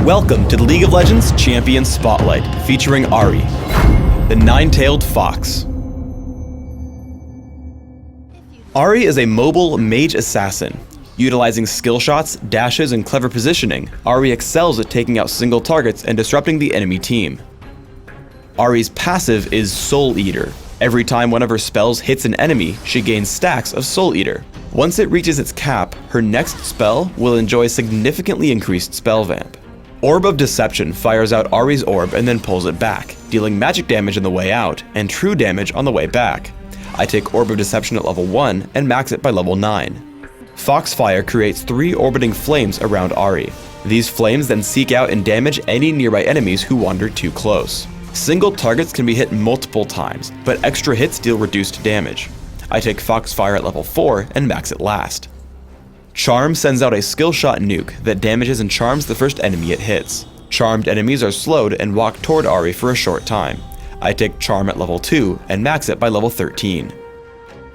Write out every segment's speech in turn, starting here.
Welcome to the League of Legends Champion Spotlight, featuring Ahri, the nine-tailed fox. Ahri is a mobile mage assassin. Utilizing skill shots, dashes, and clever positioning, Ahri excels at taking out single targets and disrupting the enemy team. Ahri's passive is Soul Eater. Every time one of her spells hits an enemy, she gains stacks of Soul Eater. Once it reaches its cap, her next spell will enjoy significantly increased spell vamp. Orb of Deception fires out Ahri's orb and then pulls it back, dealing magic damage on the way out and true damage on the way back. I take Orb of Deception at level 1 and max it by level 9. Foxfire creates 3 orbiting flames around Ahri. These flames then seek out and damage any nearby enemies who wander too close. Single targets can be hit multiple times, but extra hits deal reduced damage. I take Foxfire at level 4 and max it last. Charm sends out a skill shot nuke that damages and charms the first enemy it hits. Charmed enemies are slowed and walk toward Ahri for a short time. I take Charm at level 2 and max it by level 13.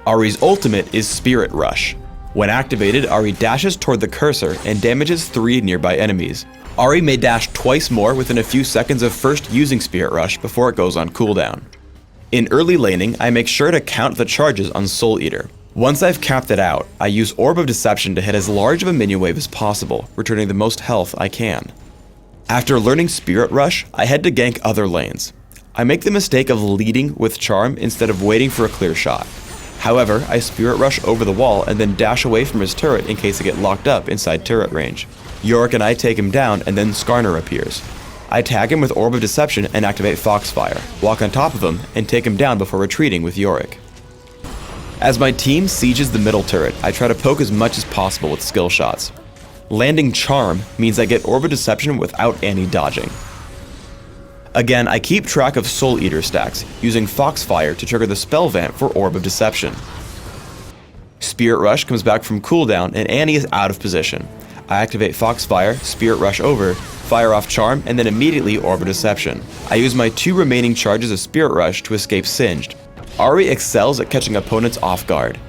Ahri's ultimate is Spirit Rush. When activated, Ahri dashes toward the cursor and damages 3 nearby enemies. Ahri may dash twice more within a few seconds of first using Spirit Rush before it goes on cooldown. In early laning, I make sure to count the charges on Soul Eater. Once I've capped it out, I use Orb of Deception to hit as large of a minion wave as possible, returning the most health I can. After learning Spirit Rush, I head to gank other lanes. I make the mistake of leading with Charm instead of waiting for a clear shot. However, I Spirit Rush over the wall and then dash away from his turret in case I get locked up inside turret range. Yorick and I take him down and then Skarner appears. I tag him with Orb of Deception and activate Foxfire, walk on top of him, and take him down before retreating with Yorick. As my team sieges the middle turret, I try to poke as much as possible with skill shots. Landing Charm means I get Orb of Deception without any dodging. Again, I keep track of Soul Eater stacks, using Foxfire to trigger the spell vamp for Orb of Deception. Spirit Rush comes back from cooldown and Annie is out of position. I activate Foxfire, Spirit Rush over, fire off Charm, and then immediately Orb of Deception. I use my 2 remaining charges of Spirit Rush to escape Singed. Ahri excels at catching opponents off guard.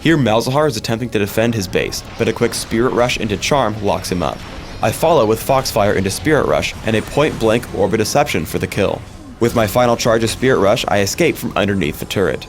Here Malzahar is attempting to defend his base, but a quick Spirit Rush into Charm locks him up. I follow with Foxfire into Spirit Rush and a point-blank Orb of Deception for the kill. With my final charge of Spirit Rush, I escape from underneath the turret.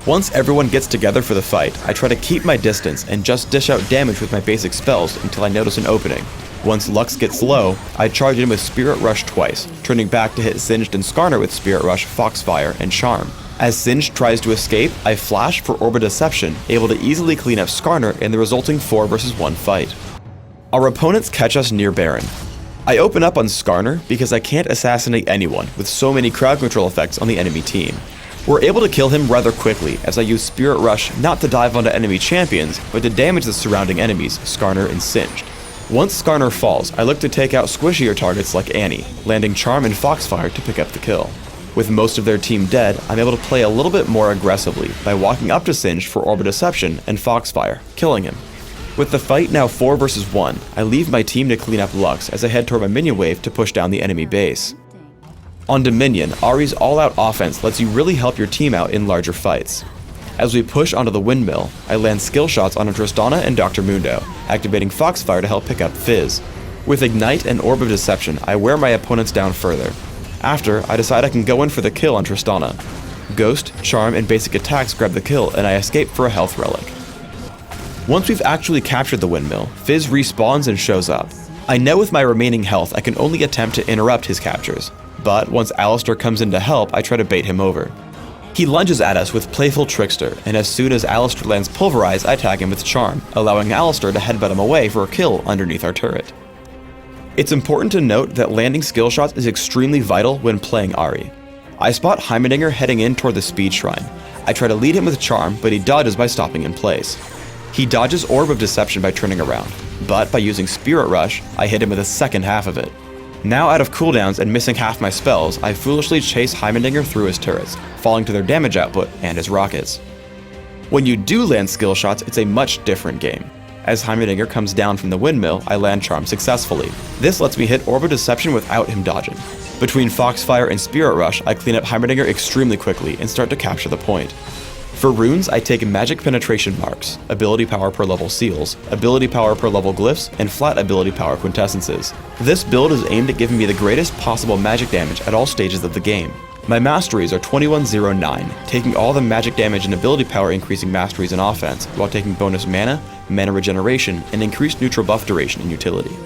Once everyone gets together for the fight, I try to keep my distance and just dish out damage with my basic spells until I notice an opening. Once Lux gets low, I charge in with Spirit Rush twice, turning back to hit Singed and Skarner with Spirit Rush, Foxfire, and Charm. As Singed tries to escape, I flash for Orb of Deception, able to easily clean up Skarner in the resulting 4 versus 1 fight. Our opponents catch us near Baron. I open up on Skarner because I can't assassinate anyone with so many crowd control effects on the enemy team. We're able to kill him rather quickly as I use Spirit Rush not to dive onto enemy champions, but to damage the surrounding enemies, Skarner and Singed. Once Skarner falls, I look to take out squishier targets like Annie, landing Charm and Foxfire to pick up the kill. With most of their team dead, I'm able to play a little bit more aggressively by walking up to Singed for Orb of Deception and Foxfire, killing him. With the fight now 4 versus 1, I leave my team to clean up Lux as I head toward my minion wave to push down the enemy base. On Dominion, Ahri's all-out offense lets you really help your team out in larger fights. As we push onto the windmill, I land skill shots on Tristana and Dr. Mundo, activating Foxfire to help pick up Fizz. With Ignite and Orb of Deception, I wear my opponents down further. After, I decide I can go in for the kill on Tristana. Ghost, Charm, and basic attacks grab the kill and I escape for a health relic. Once we've actually captured the windmill, Fizz respawns and shows up. I know with my remaining health I can only attempt to interrupt his captures, but once Alistar comes in to help, I try to bait him over. He lunges at us with Playful Trickster, and as soon as Alistar lands Pulverize, I tag him with Charm, allowing Alistar to headbutt him away for a kill underneath our turret. It's important to note that landing skill shots is extremely vital when playing Ahri. I spot Heimerdinger heading in toward the Speed Shrine. I try to lead him with Charm, but he dodges by stopping in place. He dodges Orb of Deception by turning around, but by using Spirit Rush, I hit him with the second half of it. Now out of cooldowns and missing half my spells, I foolishly chase Heimerdinger through his turrets, falling to their damage output and his rockets. When you do land skill shots, it's a much different game. As Heimerdinger comes down from the windmill, I land Charm successfully. This lets me hit Orb of Deception without him dodging. Between Foxfire and Spirit Rush, I clean up Heimerdinger extremely quickly and start to capture the point. For runes, I take magic penetration marks, ability power per level seals, ability power per level glyphs, and flat ability power quintessences. This build is aimed at giving me the greatest possible magic damage at all stages of the game. My masteries are 2109, taking all the magic damage and ability power increasing masteries in offense, while taking bonus mana, mana regeneration, and increased neutral buff duration in utility.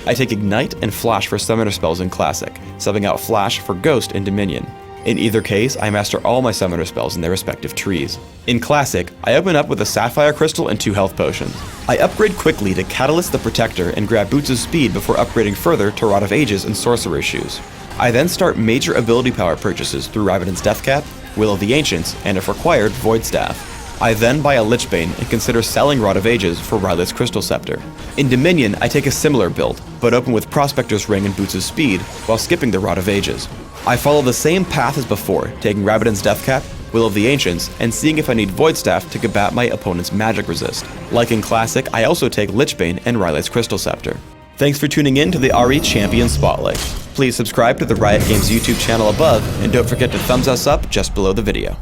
I take Ignite and Flash for summoner spells in Classic, subbing out Flash for Ghost in Dominion. In either case, I master all my summoner spells in their respective trees. In Classic, I open up with a Sapphire Crystal and 2 health potions. I upgrade quickly to Catalyst the Protector and grab Boots of Speed before upgrading further to Rod of Ages and Sorcerer's Shoes. I then start major ability power purchases through Ravenant's Deathcap, Will of the Ancients, and if required, Void Staff. I then buy a Lichbane and consider selling Rod of Ages for Rylet's Crystal Scepter. In Dominion, I take a similar build, but open with Prospector's Ring and Boots of Speed while skipping the Rod of Ages. I follow the same path as before, taking Rabadon's Deathcap, Will of the Ancients, and seeing if I need Void Staff to combat my opponent's magic resist. Like in Classic, I also take Lichbane and Rylet's Crystal Scepter. Thanks for tuning in to the Ahri Champion Spotlight. Please subscribe to the Riot Games YouTube channel above, and don't forget to thumbs us up just below the video.